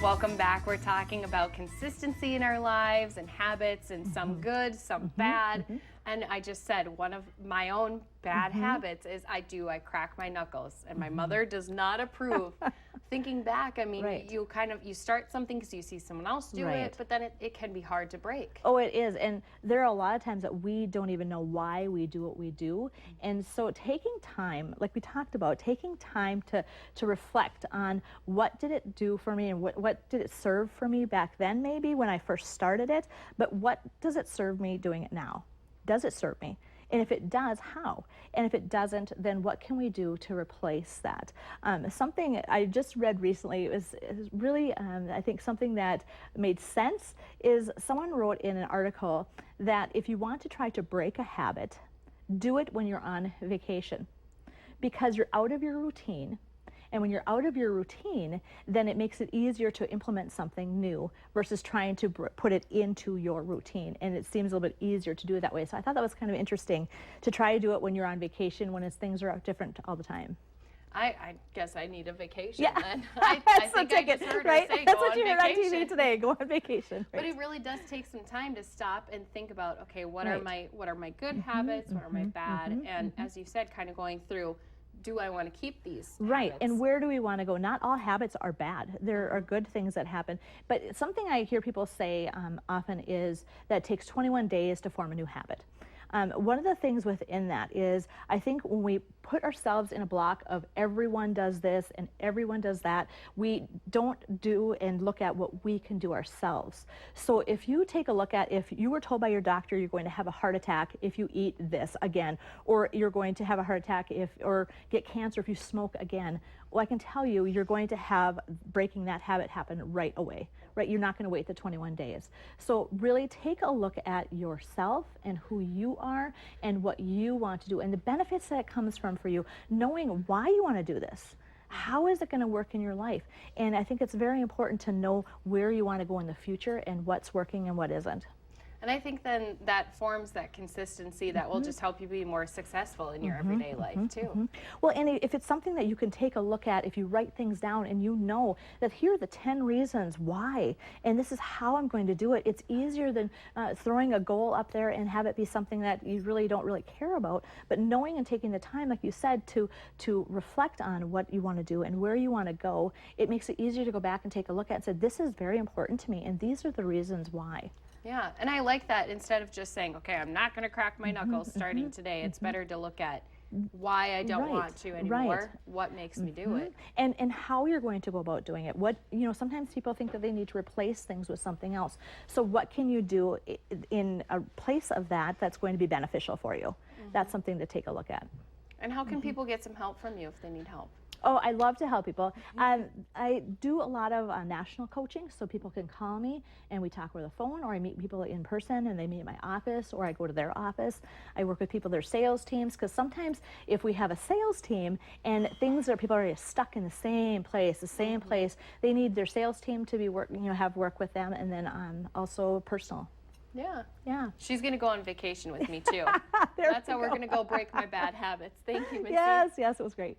Welcome back. We're talking about consistency in our lives and habits, and some good, some bad. And I just said one of my own bad habits is I crack my knuckles, and my mother does not approve. Thinking back, I mean, you start something because you see someone else do it, but then it can be hard to break. Oh, it is. And there are a lot of times that we don't even know why we do what we do. And so taking time, like we talked about, taking time to reflect on what did it do for me and what did it serve for me back then, maybe when I first started it, but what does it serve me doing it now? Does it serve me? And if it does, how? And if it doesn't, then what can we do to replace that? Something I just read recently is really, I think something that made sense is someone wrote in an article that if you want to try to break a habit, do it when you're on vacation, because you're out of your routine. And when you're out of your routine, then it makes it easier to implement something new versus trying to put it into your routine. And it seems a little bit easier to do it that way. So I thought that was kind of interesting to try to do it when you're on vacation, when things are different all the time. I guess I need a vacation then. That's I think I just heard her say That's go what on you heard on vacation. TV today, go on vacation. But it really does take some time to stop and think about, okay, what are my good habits, what are my bad, and as you said, kind of going through, do I want to keep these Right, habits? and where do we want to go? Not all habits are bad. There are good things that happen. But something I hear people say often is that it takes 21 days to form a new habit. One of the things within that is, I think when we put ourselves in a block of everyone does this and everyone does that, we don't do and look at what we can do ourselves. So if you take a look at, if you were told by your doctor you're going to have a heart attack if you eat this again, or you're going to have a heart attack or get cancer if you smoke again, well, I can tell you, you're going to have breaking that habit happen right away, right? You're not going to wait the 21 days. So really take a look at yourself and who you are and what you want to do and the benefits that comes from for you, knowing why you want to do this. How is it going to work in your life? And I think it's very important to know where you want to go in the future and what's working and what isn't. And I think then that forms that consistency that will just help you be more successful in your everyday life too. Well, and if it's something that you can take a look at, if you write things down and you know that here are the 10 reasons why, and this is how I'm going to do it, it's easier than throwing a goal up there and have it be something that you really don't care about. But knowing and taking the time, like you said, to reflect on what you want to do and where you want to go, it makes it easier to go back and take a look at and say, this is very important to me, and these are the reasons why. Yeah, and I like that. Instead of just saying, okay, I'm not going to crack my knuckles starting today, it's better to look at why I don't want to anymore, what makes me do it. And how you're going to go about doing it. What, sometimes people think that they need to replace things with something else. So what can you do in a place of that that's going to be beneficial for you? That's something to take a look at. And how can people get some help from you if they need help? Oh, I love to help people. I do a lot of national coaching, so people can call me and we talk over the phone, or I meet people in person and they meet at my office, or I go to their office. I work with people, their sales teams, because sometimes if we have a sales team and people are stuck in the same place, they need their sales team to be have work with them, and then also personal. Yeah. She's going to go on vacation with me too. That's how we're going to go break my bad habits. Thank you, Mitzi. Yes, it was great.